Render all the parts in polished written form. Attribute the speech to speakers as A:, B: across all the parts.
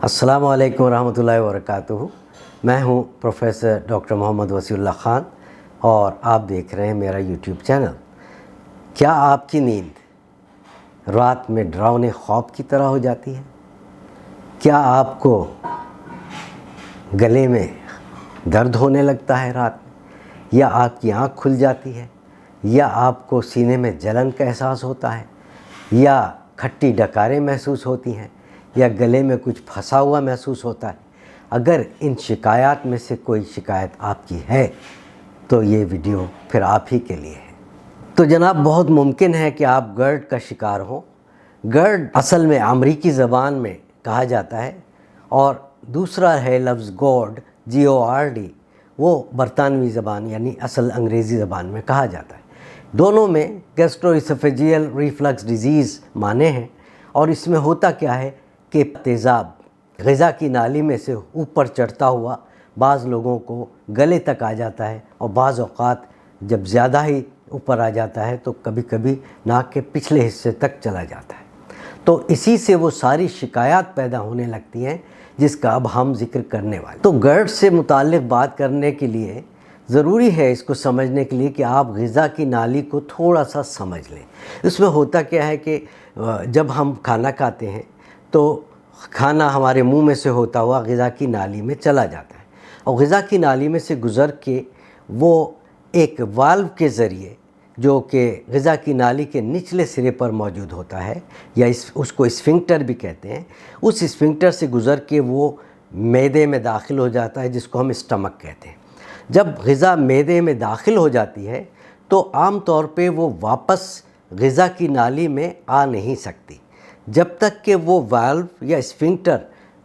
A: अस्सलाम वालेकुम रहमतुल्लाहि व बरकातुहू। मैं हूं प्रोफेसर डॉक्टर मोहम्मद वसीउल्लाह ख़ान और आप देख रहे हैं मेरा यूट्यूब चैनल। क्या आपकी नींद रात में डरावने ख्वाब की तरह हो जाती है? क्या आपको गले में दर्द होने लगता है रात में, या आपकी आँख खुल जाती है, या आपको सीने में जलन का एहसास होता है, या खट्टी डकारें महसूस होती हैं, या गले में कुछ फंसा हुआ महसूस होता है? अगर इन शिकायत में से कोई शिकायत आपकी है तो ये वीडियो फिर आप ही के लिए है। तो जनाब, बहुत मुमकिन है कि आप गर्ड का शिकार हो। गर्ड असल में अमरीकी ज़बान में कहा जाता है और दूसरा है लफ्ज़ गॉड, GORD, वो बरतानवी ज़बान यानी असल अंग्रेज़ी ज़बान में कहा जाता है। दोनों में गैस्ट्रोइसोफेजियल रिफ्लक्स डिजीज़ माने हैं। और इसमें होता क्या है कि तेज़ाब ग़िज़ा की नाली में से ऊपर चढ़ता हुआ बाज़ लोगों को गले तक आ जाता है, और बाज़ औक़ात जब ज़्यादा ही ऊपर आ जाता है तो कभी कभी नाक के पिछले हिस्से तक चला जाता है। तो इसी से वो सारी शिकायत पैदा होने लगती हैं जिसका अब हम ज़िक्र करने वाले। तो गर्ड से मुताल्लिक़ बात करने के लिए ज़रूरी है इसको समझने के लिए कि आप ग़िज़ा की नाली को थोड़ा सा समझ लें। इसमें होता क्या है कि जब हम खाना खाते हैं तो खाना हमारे मुंह में से होता हुआ ग़िज़ा की नाली में चला जाता है, और ग़िज़ा की नाली में से गुज़र के वो एक वाल्व के ज़रिए, जो कि ग़िज़ा की नाली के निचले सिरे पर मौजूद होता है, या उसको स्फिंक्टर भी कहते हैं, उस स्फिंक्टर से गुज़र के वो मैदे में दाखिल हो जाता है, जिसको हम स्टमक कहते हैं। जब ग़िज़ा मैदे में दाखिल हो जाती है तो आम तौर पे वो वापस ग़िज़ा की नाली में आ नहीं सकती जब तक कि वो वाल्व या स्फिंक्टर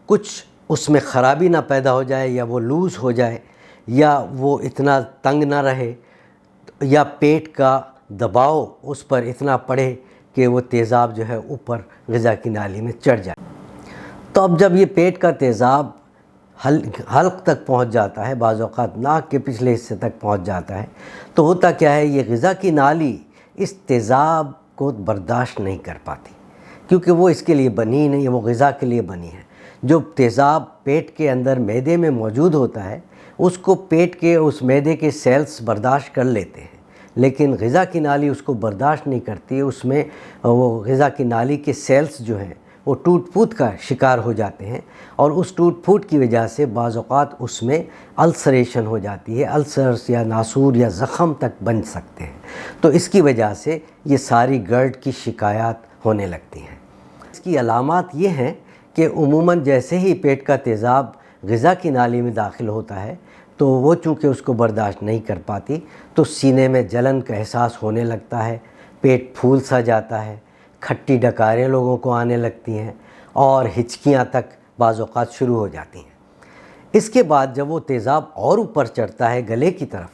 A: कुछ उसमें ख़राबी ना पैदा हो जाए, या वो लूज़ हो जाए, या वो इतना तंग ना रहे, या पेट का दबाव उस पर इतना पड़े कि वो तेज़ाब जो है ऊपर ग़िज़ा की नाली में चढ़ जाए। तो अब जब ये पेट का तेज़ाब हल्क तक पहुंच जाता है, बाज़ औक़ात नाक के पिछले हिस्से तक पहुंच जाता है, तो होता क्या है, ये ग़िज़ा की नाली इस तेज़ाब को बर्दाश्त नहीं कर पाती, क्योंकि वो इसके लिए बनी ही नहीं है, वो ग़िज़ा के लिए बनी है। जो तेज़ाब पेट के अंदर मैदे में मौजूद होता है उसको पेट के उस मैदे के सेल्स बर्दाश्त कर लेते हैं, लेकिन ग़िज़ा की नाली उसको बर्दाश्त नहीं करती है। उसमें वो ग़िज़ा की नाली के सेल्स जो हैं वो टूट फूट का शिकार हो जाते हैं, और उस टूट फूट की वजह से बाज़ औक़ात उसमें अल्सरेशन हो जाती है, अल्सर्स या नासूर या ज़ख़म तक बन सकते हैं। तो इसकी वजह से ये सारी गर्ड की शिकायत होने लगती हैं। इसकी अलामात ये हैं कि उमूमन जैसे ही पेट का तेज़ाब ग़िज़ा की नाली में दाखिल होता है तो वो चूँकि उसको बर्दाश्त नहीं कर पाती तो सीने में जलन का एहसास होने लगता है, पेट फूल सा जाता है, खट्टी डकारें लोगों को आने लगती हैं, और हिचकियाँ तक बाज़ औक़ात शुरू हो जाती हैं। इसके बाद जब वो तेज़ाब और ऊपर चढ़ता है गले की तरफ,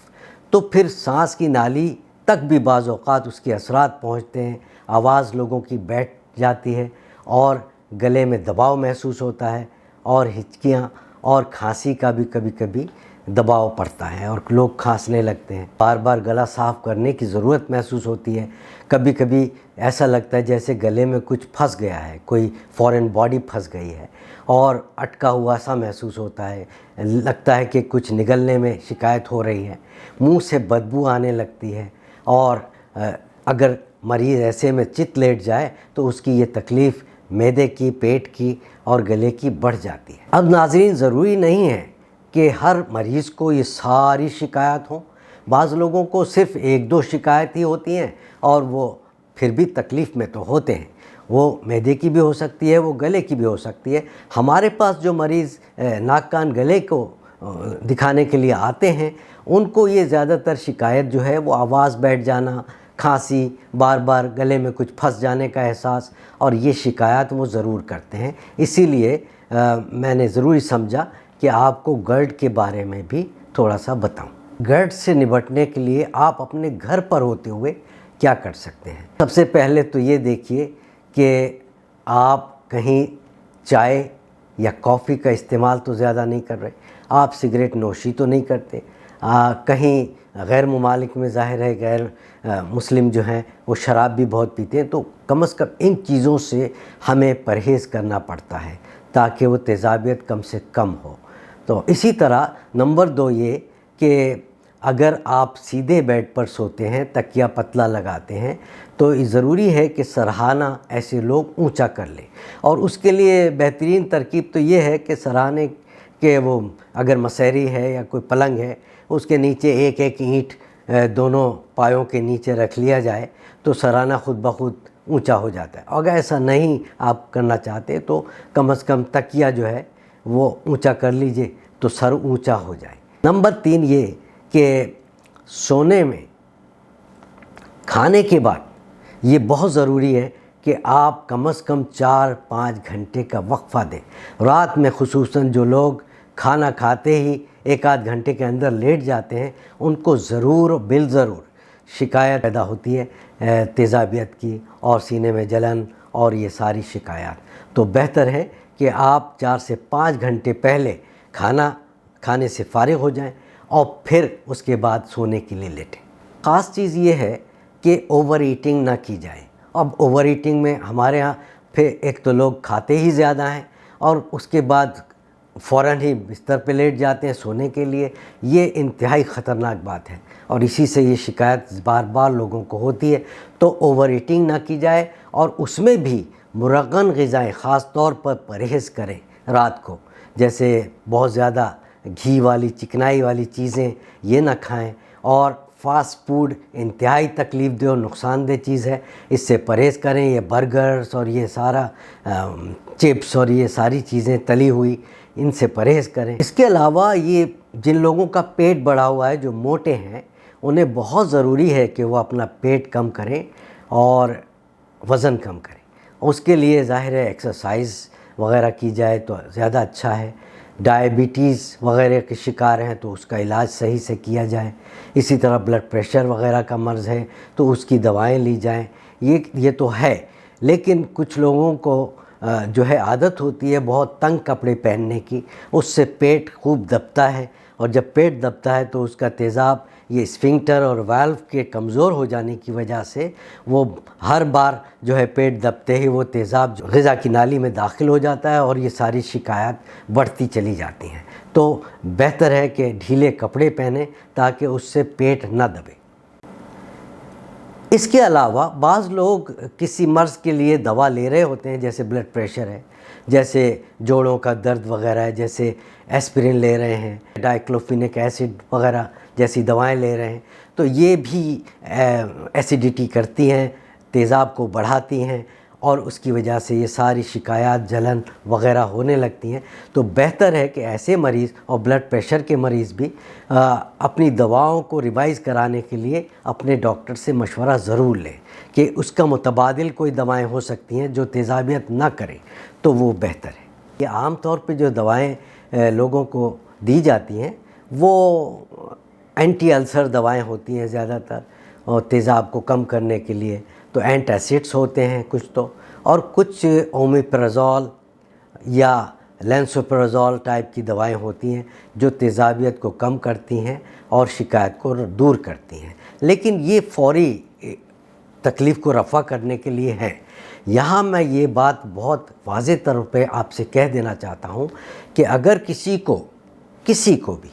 A: तो फिर सांस की नाली तक भी बाज़ औक़ात उसके असरात पहुँचते हैं, आवाज़ लोगों की बैठ जाती है, और गले में दबाव महसूस होता है, और हिचकियाँ और खांसी का भी कभी कभी दबाव पड़ता है, और लोग खांसने लगते हैं। बार बार गला साफ़ करने की ज़रूरत महसूस होती है। कभी कभी ऐसा लगता है जैसे गले में कुछ फंस गया है, कोई फॉरेन बॉडी फंस गई है, और अटका हुआ सा महसूस होता है। लगता है कि कुछ निगलने में शिकायत हो रही है, मुंह से बदबू आने लगती है, और अगर मरीज़ ऐसे में चित लेट जाए तो उसकी ये तकलीफ़ मैदे की, पेट की और गले की बढ़ जाती है। अब नाज़रीन, ज़रूरी नहीं है कि हर मरीज़ को ये सारी शिकायत हो। बाज़ लोगों को सिर्फ़ एक दो शिकायत ही होती हैं और वो फिर भी तकलीफ़ में तो होते हैं। वो मैदे की भी हो सकती है, वो गले की भी हो सकती है। हमारे पास जो मरीज़ नाक कान गले को दिखाने के लिए आते हैं, उनको ये ज़्यादातर शिकायत जो है वो आवाज़ बैठ जाना, खांसी, बार बार गले में कुछ फंस जाने का एहसास, और ये शिकायत वो ज़रूर करते हैं। इसीलिए मैंने ज़रूरी समझा कि आपको गर्ड के बारे में भी थोड़ा सा बताऊं। गर्ड से निपटने के लिए आप अपने घर पर होते हुए क्या कर सकते हैं? सबसे पहले तो ये देखिए कि आप कहीं चाय या कॉफ़ी का इस्तेमाल तो ज़्यादा नहीं कर रहे, आप सिगरेट नोशी तो नहीं करते, कहीं गैर ममालिक में ज़ाहिर है गैर मुस्लिम जो हैं वो शराब भी बहुत पीते हैं, तो कम से कम इन चीज़ों से हमें परहेज़ करना पड़ता है تاکہ وہ تیزابیت کم سے کم ہو۔ تو اسی طرح نمبر 2 یہ کہ اگر آپ سیدھے بیڈ پر سوتے ہیں، تکیہ پتلا لگاتے ہیں، تو ضروری ہے کہ سرہانہ ایسے لوگ اونچا کر لیں، اور اس کے لیے بہترین ترکیب تو یہ ہے کہ سرہانے کے وہ اگر مسہری ہے یا کوئی پلنگ ہے، اس کے نیچے ایک ایک اینٹ دونوں پایوں کے نیچے رکھ لیا جائے تو سرہانہ خود بخود اونچا ہو جاتا ہے۔ اگر ایسا نہیں آپ کرنا چاہتے تو کم از کم تکیہ جو ہے وہ اونچا کر لیجئے تو سر اونچا ہو جائے۔ نمبر 3 یہ کہ سونے میں کھانے کے بعد یہ بہت ضروری ہے کہ آپ کم از کم 4-5 گھنٹے کا وقفہ دیں۔ رات میں خصوصاً جو لوگ کھانا کھاتے ہی 1-8 گھنٹے کے اندر لیٹ جاتے ہیں، ان کو ضرور بالضرور شکایت پیدا ہوتی ہے تیزابیت کی اور سینے میں جلن اور یہ ساری شکایات۔ تو بہتر ہے کہ آپ 4 سے 5 گھنٹے پہلے کھانا کھانے سے فارغ ہو جائیں اور پھر اس کے بعد سونے کے لیے لیٹیں۔ خاص چیز یہ ہے کہ اوور ایٹنگ نہ کی جائے۔ اب اوور ایٹنگ میں ہمارے ہاں پھر ایک تو لوگ کھاتے ہی زیادہ ہیں اور اس کے بعد فوراً ہی بستر پہ لیٹ جاتے ہیں سونے کے لیے۔ یہ انتہائی خطرناک بات ہے اور اسی سے یہ شکایت بار بار لوگوں کو ہوتی ہے۔ تو اوور ایٹنگ نہ کی جائے اور اس میں بھی مرغن غذائیں خاص طور پر پرہیز کریں رات کو، جیسے بہت زیادہ گھی والی چکنائی والی چیزیں یہ نہ کھائیں، اور فاسٹ فوڈ انتہائی تکلیف دہ اور نقصان دہ چیز ہے، اس سے پرہیز کریں۔ یہ برگرز اور یہ سارا چپس اور یہ ساری چیزیں تلی ہوئی، ان سے پرہیز کریں۔ اس کے علاوہ یہ جن لوگوں کا پیٹ بڑھا ہوا ہے، جو موٹے ہیں، انہیں بہت ضروری ہے کہ وہ اپنا پیٹ کم کریں اور وزن کم کریں۔ اس کے لیے ظاہر ہے ایکسرسائز وغیرہ کی جائے تو زیادہ اچھا ہے۔ ڈائبٹیز وغیرہ کے شکار ہیں تو اس کا علاج صحیح سے کیا جائے۔ اسی طرح بلڈ پریشر وغیرہ کا مرض ہے تو اس کی دوائیں لی جائیں۔ یہ تو ہے، لیکن کچھ لوگوں کو جو ہے عادت ہوتی ہے بہت تنگ کپڑے پہننے کی، اس سے پیٹ خوب دبتا ہے، اور جب پیٹ دبتا ہے تو اس کا تیزاب یہ اسفنکٹر اور والو کے کمزور ہو جانے کی وجہ سے وہ ہر بار جو ہے پیٹ دبتے ہی وہ تیزاب غذا کی نالی میں داخل ہو جاتا ہے اور یہ ساری شکایات بڑھتی چلی جاتی ہیں۔ تو بہتر ہے کہ ڈھیلے کپڑے پہنیں تاکہ اس سے پیٹ نہ دبے۔ اس کے علاوہ بعض لوگ کسی مرض کے لیے دوا لے رہے ہوتے ہیں، جیسے بلڈ پریشر ہے، جیسے جوڑوں کا درد وغیرہ ہے، جیسے ایسپرین لے رہے ہیں، ڈائکلوفینک ایسڈ وغیرہ جیسی دوائیں لے رہے ہیں، تو یہ بھی ایسیڈیٹی کرتی ہیں، تیزاب کو بڑھاتی ہیں اور اس کی وجہ سے یہ ساری شکایات جلن وغیرہ ہونے لگتی ہیں۔ تو بہتر ہے کہ ایسے مریض اور بلڈ پریشر کے مریض بھی اپنی دواؤں کو ریوائز کرانے کے لیے اپنے ڈاکٹر سے مشورہ ضرور لیں کہ اس کا متبادل کوئی دوائیں ہو سکتی ہیں جو تیزابیت نہ کریں، تو وہ بہتر ہے۔ یہ عام طور پہ جو دوائیں لوگوں کو دی جاتی ہیں وہ اینٹی السر دوائیں ہوتی ہیں زیادہ تر، اور تیزاب کو کم کرنے کے لیے تو اینٹ ایسڈس ہوتے ہیں کچھ تو، اور کچھ اومیپرازول یا لینسوپرازول ٹائپ کی دوائیں ہوتی ہیں جو تیزابیت کو کم کرتی ہیں اور شکایت کو دور کرتی ہیں، لیکن یہ فوری تکلیف کو رفع کرنے کے لیے ہے۔ یہاں میں یہ بات بہت واضح طور پہ آپ سے کہہ دینا چاہتا ہوں کہ اگر کسی کو بھی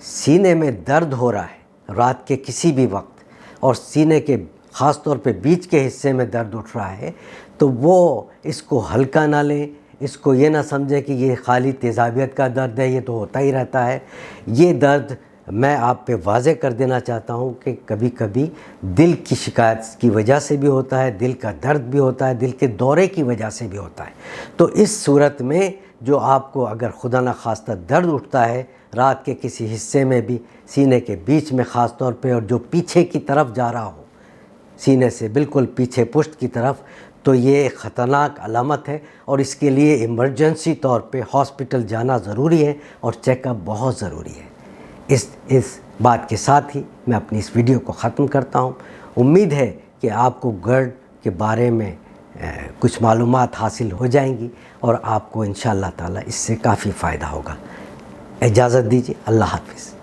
A: سینے میں درد ہو رہا ہے رات کے کسی بھی وقت، اور سینے کے خاص طور پہ بیچ کے حصے میں درد اٹھ رہا ہے، تو وہ اس کو ہلکا نہ لیں، اس کو یہ نہ سمجھے کہ یہ خالی تیزابیت کا درد ہے، یہ تو ہوتا ہی رہتا ہے۔ یہ درد میں آپ پہ واضح کر دینا چاہتا ہوں کہ کبھی کبھی دل کی شکایت کی وجہ سے بھی ہوتا ہے، دل کا درد بھی ہوتا ہے، دل کے دورے کی وجہ سے بھی ہوتا ہے۔ تو اس صورت میں جو آپ کو اگر خدا نخواستہ درد اٹھتا ہے رات کے کسی حصے میں بھی، سینے کے بیچ میں خاص طور پہ، اور جو پیچھے کی طرف جا رہا ہو، سینے سے بالکل پیچھے پشت کی طرف، تو یہ ایک خطرناک علامت ہے اور اس کے لیے ایمرجنسی طور پہ ہاسپٹل جانا ضروری ہے اور چیک اپ بہت ضروری ہے۔ اس بات کے ساتھ ہی میں اپنی اس ویڈیو کو ختم کرتا ہوں۔ امید ہے کہ آپ کو گرڈ کے بارے میں کچھ معلومات حاصل ہو جائیں گی اور آپ کو انشاءاللہ تعالی اس سے کافی فائدہ ہوگا۔ اجازت دیجیے، اللہ حافظ۔